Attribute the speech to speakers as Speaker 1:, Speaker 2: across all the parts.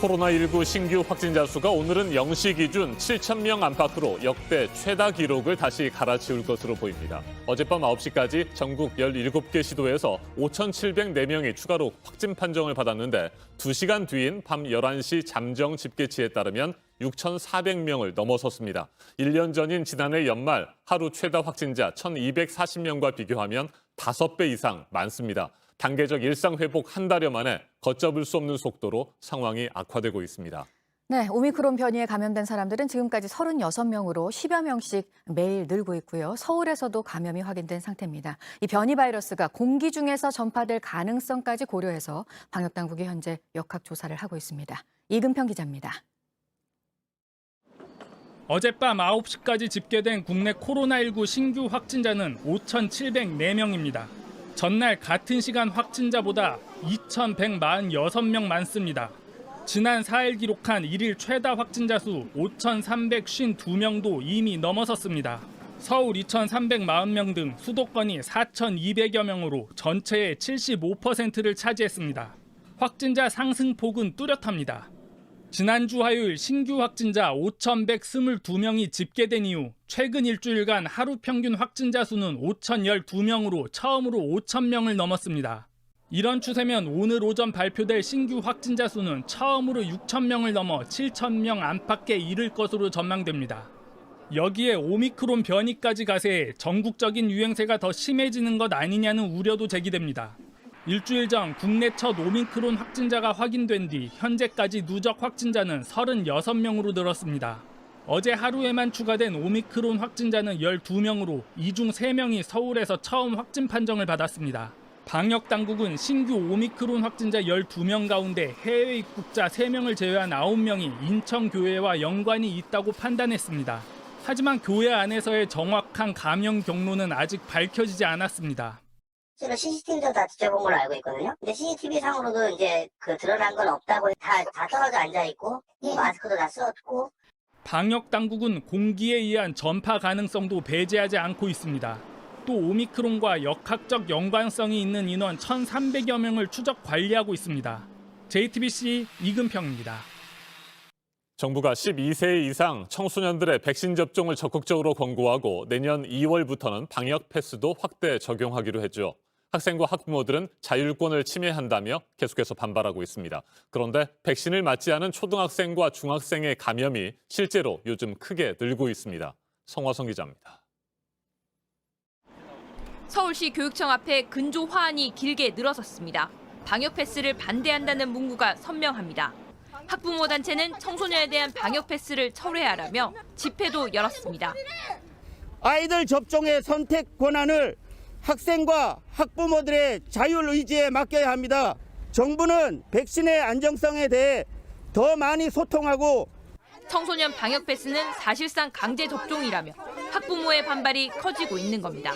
Speaker 1: 코로나19 신규 확진자 수가 오늘은 0시 기준 7,000명 안팎으로 역대 최다 기록을 다시 갈아치울 것으로 보입니다. 어젯밤 9시까지 전국 17개 시도에서 5,704명이 추가로 확진 판정을 받았는데 2시간 뒤인 밤 11시 잠정 집계치에 따르면 6,400명을 넘어섰습니다. 1년 전인 지난해 연말 하루 최다 확진자 1,240명과 비교하면 5배 이상 많습니다. 단계적 일상 회복 한 달여 만에 걷잡을 수 없는 속도로 상황이 악화되고 있습니다.
Speaker 2: 네, 오미크론 변이에 감염된 사람들은 지금까지 36명으로 10여 명씩 매일 늘고 있고요. 서울에서도 감염이 확인된 상태입니다. 이 변이 바이러스가 공기 중에서 전파될 가능성까지 고려해서 방역당국이 현재 역학조사를 하고 있습니다. 이금평 기자입니다.
Speaker 3: 어젯밤 9시까지 집계된 국내 코로나19 신규 확진자는 5,704명입니다. 전날 같은 시간 확진자보다 2,146명 많습니다. 지난 4일 기록한 1일 최다 확진자 수 5,352명도 이미 넘어섰습니다. 서울 2,340명 등 수도권이 4,200여 명으로 전체의 75%를 차지했습니다. 확진자 상승폭은 뚜렷합니다. 지난주 화요일 신규 확진자 5,122명이 집계된 이후 최근 일주일간 하루 평균 확진자 수는 5,012명으로 처음으로 5,000명을 넘었습니다. 이런 추세면 오늘 오전 발표될 신규 확진자 수는 처음으로 6,000명을 넘어 7,000명 안팎에 이를 것으로 전망됩니다. 여기에 오미크론 변이까지 가세해 전국적인 유행세가 더 심해지는 것 아니냐는 우려도 제기됩니다. 일주일 전 국내 첫 오미크론 확진자가 확인된 뒤 현재까지 누적 확진자는 36명으로 늘었습니다. 어제 하루에만 추가된 오미크론 확진자는 12명으로 이 중 3명이 서울에서 처음 확진 판정을 받았습니다. 방역당국은 신규 오미크론 확진자 12명 가운데 해외 입국자 3명을 제외한 9명이 인천교회와 연관이 있다고 판단했습니다. 하지만 교회 안에서의 정확한 감염 경로는 아직 밝혀지지 않았습니다.
Speaker 4: 실은 CCTV도 다 지켜본 걸로 알고 있거든요. 근데 CCTV 상으로도 이제 드러난 건 없다고 다 떨어져 앉아 있고 마스크도 다 썼고.
Speaker 3: 방역 당국은 공기에 의한 전파 가능성도 배제하지 않고 있습니다. 또 오미크론과 역학적 연관성이 있는 인원 1,300여 명을 추적 관리하고 있습니다. JTBC 이금평입니다.
Speaker 1: 정부가 12세 이상 청소년들의 백신 접종을 적극적으로 권고하고 내년 2월부터는 방역 패스도 확대 적용하기로 했죠. 학생과 학부모들은 자율권을 침해한다며 계속해서 반발하고 있습니다. 그런데 백신을 맞지 않은 초등학생과 중학생의 감염이 실제로 요즘 크게 늘고 있습니다. 성화성 기자입니다.
Speaker 5: 서울시 교육청 앞에 근조 화환이 길게 늘어섰습니다. 방역 패스를 반대한다는 문구가 선명합니다. 학부모 단체는 청소년에 대한 방역 패스를 철회하라며 집회도 열었습니다.
Speaker 6: 아이들 접종의 선택 권한을 학생과 학부모들의 자율 의지에 맡겨야 합니다. 정부는 백신의 안정성에 대해 더 많이 소통하고
Speaker 5: 청소년 방역 패스는 사실상 강제 접종이라며 학부모의 반발이 커지고 있는 겁니다.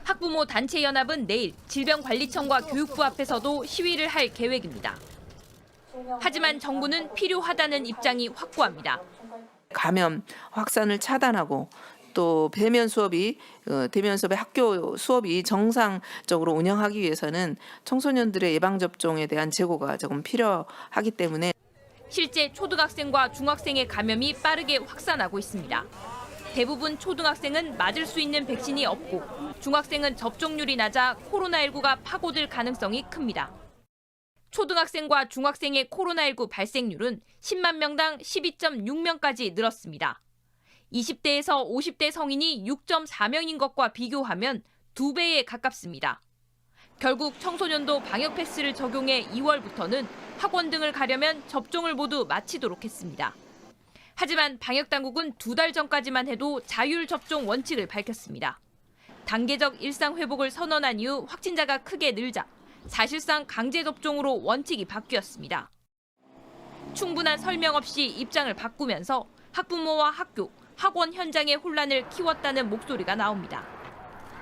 Speaker 5: 학부모 단체 연합은 내일 질병관리청과 교육부 앞에서도 시위를 할 계획입니다. 하지만 정부는 필요하다는 입장이 확고합니다.
Speaker 7: 감염 확산을 차단하고 또 대면 수업의 학교 수업이 정상적으로 운영하기 위해서는 청소년들의 예방접종에 대한 재고가 조금 필요하기 때문에
Speaker 5: 실제 초등학생과 중학생의 감염이 빠르게 확산하고 있습니다. 대부분 초등학생은 맞을 수 있는 백신이 없고 중학생은 접종률이 낮아 코로나19가 파고들 가능성이 큽니다. 초등학생과 중학생의 코로나19 발생률은 10만 명당 12.6명까지 늘었습니다. 20대에서 50대 성인이 6.4명인 것과 비교하면 2배에 가깝습니다. 결국 청소년도 방역 패스를 적용해 2월부터는 학원 등을 가려면 접종을 모두 마치도록 했습니다. 하지만 방역당국은 2달 전까지만 해도 자율 접종 원칙을 밝혔습니다. 단계적 일상 회복을 선언한 이후 확진자가 크게 늘자 사실상 강제 접종으로 원칙이 바뀌었습니다. 충분한 설명 없이 입장을 바꾸면서 학부모와 학교, 학원 현장의 혼란을 키웠다는 목소리가 나옵니다.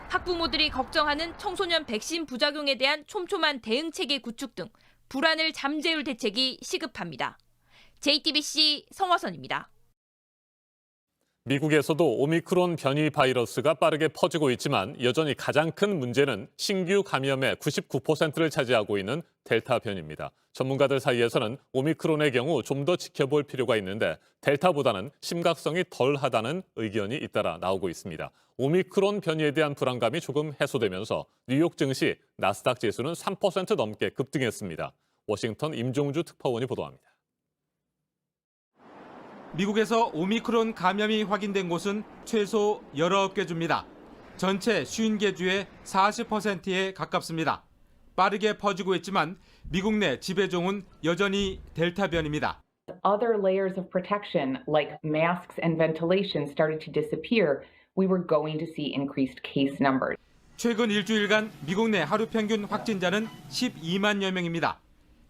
Speaker 5: 학부모들이 걱정하는 청소년 백신 부작용에 대한 촘촘한 대응 체계 구축 등 불안을 잠재울 대책이 시급합니다. JTBC 성화선입니다.
Speaker 1: 미국에서도 오미크론 변이 바이러스가 빠르게 퍼지고 있지만 여전히 가장 큰 문제는 신규 감염의 99%를 차지하고 있는 델타 변이입니다. 전문가들 사이에서는 오미크론의 경우 좀 더 지켜볼 필요가 있는데 델타보다는 심각성이 덜하다는 의견이 잇따라 나오고 있습니다. 오미크론 변이에 대한 불안감이 조금 해소되면서 뉴욕 증시 나스닥 지수는 3% 넘게 급등했습니다. 워싱턴 임종주 특파원이 보도합니다.
Speaker 8: 미국에서 오미크론 감염이 확인된 곳은 최소 19개 주입니다. 전체 50개 주의 40%에 가깝습니다. 빠르게 퍼지고 있지만 미국 내 지배종은 여전히 델타 변입니다.
Speaker 9: Other layers of protection like masks and ventilation started to disappear, we were going to see increased case numbers.
Speaker 8: 최근 일주일간 미국 내 하루 평균 확진자는 12만여 명입니다.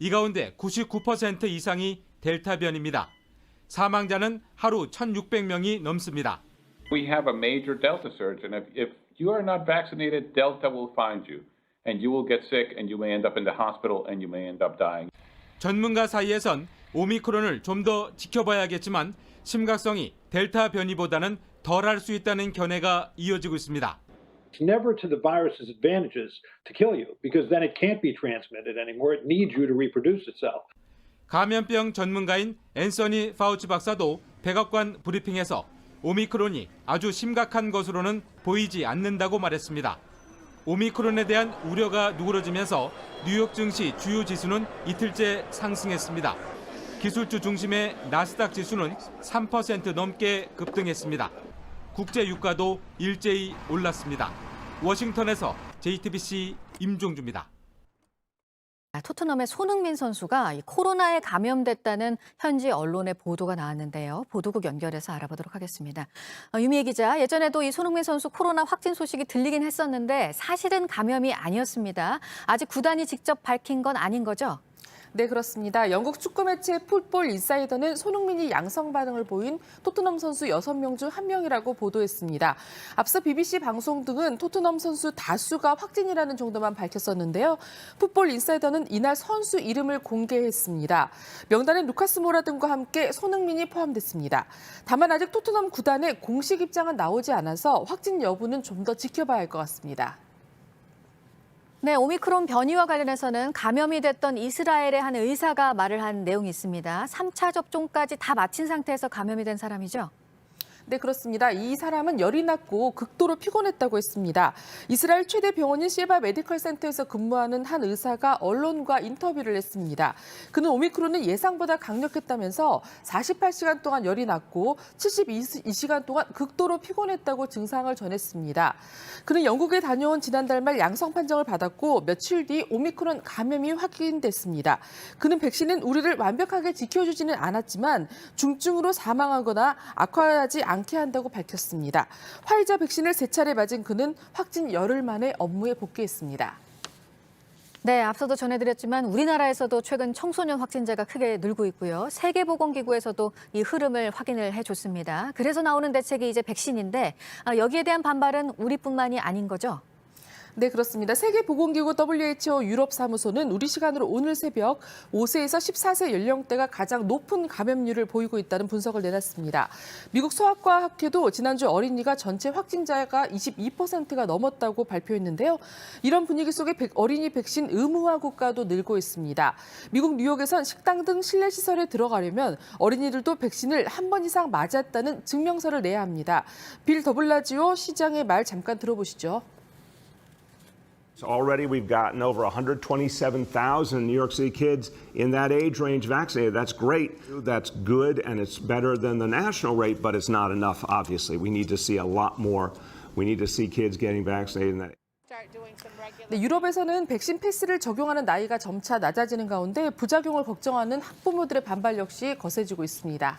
Speaker 8: 이 가운데 99% 이상이 델타 변입니다. 사망자는 하루 1,600명이 넘습니다.
Speaker 10: We have a major Delta surge, and if you are not vaccinated, Delta will find you, and you will get sick, and you may end up in the hospital, and you may end up dying.
Speaker 8: 전문가 사이에선 오미크론을 좀 더 지켜봐야겠지만 심각성이 델타 변이보다는 덜할 수 있다는 견해가 이어지고 있습니다.
Speaker 11: It's never to the virus's advantages to kill you, because then it can't be transmitted anymore. It needs you to reproduce itself.
Speaker 8: 감염병 전문가인 앤서니 파우치 박사도 백악관 브리핑에서 오미크론이 아주 심각한 것으로는 보이지 않는다고 말했습니다. 오미크론에 대한 우려가 누그러지면서 뉴욕 증시 주요 지수는 이틀째 상승했습니다. 기술주 중심의 나스닥 지수는 3% 넘게 급등했습니다. 국제 유가도 일제히 올랐습니다. 워싱턴에서 JTBC 임종주입니다.
Speaker 2: 토트넘의 손흥민 선수가 이 코로나에 감염됐다는 현지 언론의 보도가 나왔는데요. 보도국 연결해서 알아보도록 하겠습니다. 유미애 기자, 예전에도 이 손흥민 선수 코로나 확진 소식이 들리긴 했었는데 사실은 감염이 아니었습니다. 아직 구단이 직접 밝힌 건 아닌 거죠?
Speaker 12: 네, 그렇습니다. 영국 축구 매체 풋볼 인사이더는 손흥민이 양성 반응을 보인 토트넘 선수 6명 중 1명이라고 보도했습니다. 앞서 BBC 방송 등은 토트넘 선수 다수가 확진이라는 정도만 밝혔었는데요. 풋볼 인사이더는 이날 선수 이름을 공개했습니다. 명단엔 루카스 모라 등과 함께 손흥민이 포함됐습니다. 다만 아직 토트넘 구단의 공식 입장은 나오지 않아서 확진 여부는 좀 더 지켜봐야 할 것 같습니다.
Speaker 2: 네, 오미크론 변이와 관련해서는 감염이 됐던 이스라엘의 한 의사가 말을 한 내용이 있습니다. 3차 접종까지 다 마친 상태에서 감염이 된 사람이죠?
Speaker 12: 네, 그렇습니다. 이 사람은 열이 났고 극도로 피곤했다고 했습니다. 이스라엘 최대 병원인 실바 메디컬 센터에서 근무하는 한 의사가 언론과 인터뷰를 했습니다. 그는 오미크론은 예상보다 강력했다면서 48시간 동안 열이 났고 72시간 동안 극도로 피곤했다고 증상을 전했습니다. 그는 영국에 다녀온 지난달 말 양성 판정을 받았고 며칠 뒤 오미크론 감염이 확인됐습니다. 그는 백신은 우리를 완벽하게 지켜주지는 않았지만 중증으로 사망하거나 악화하지 않게 한다고 밝혔습니다. 화이자 백신을 3차례 맞은 그는 확진 열흘 만에 업무에 복귀했습니다.
Speaker 2: 네, 앞서도 전해드렸지만 우리나라에서도 최근 청소년 확진자가 크게 늘고 있고요. 세계보건기구에서도 이 흐름을 확인을 해줬습니다. 그래서 나오는 대책이 이제 백신인데 여기에 대한 반발은 우리뿐만이 아닌 거죠?
Speaker 12: 네, 그렇습니다. 세계보건기구 WHO 유럽 사무소는 우리 시간으로 오늘 새벽 5세에서 14세 연령대가 가장 높은 감염률을 보이고 있다는 분석을 내놨습니다. 미국 소아과학회도 지난주 어린이가 전체 확진자가 22%가 넘었다고 발표했는데요. 이런 분위기 속에 어린이 백신 의무화 국가도 늘고 있습니다. 미국 뉴욕에선 식당 등 실내 시설에 들어가려면 어린이들도 백신을 한 번 이상 맞았다는 증명서를 내야 합니다. 빌 더블라지오 시장의 말 잠깐 들어보시죠.
Speaker 13: Already we've gotten over 127,000 New York City kids in that age range vaccinated. That's great. That's good, and it's better than the national rate, but it's not enough, obviously. We need to see a lot more. We need to see kids getting vaccinated in that.
Speaker 12: 네, 유럽에서는 백신 패스를 적용하는 나이가 점차 낮아지는 가운데 부작용을 걱정하는 학부모들의 반발 역시 거세지고 있습니다.